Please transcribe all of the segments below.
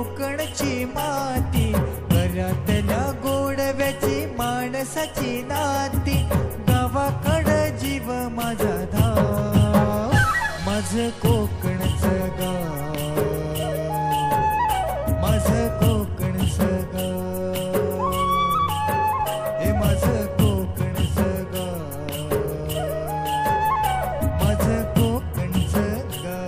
कोकणची माती, घरातल्या गोडव्याची माणसाची नाती, गावाकडं जीव माझा धाव, माझं कोकणचं गाव, माझं कोकणचं गाव, हे माझं कोकणचं गाव, माझं कोकणचं गाव.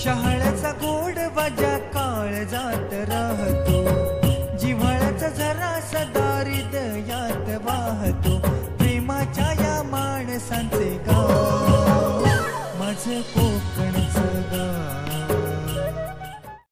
शहाळ्याचा गोड वाजा काळजात राहतो,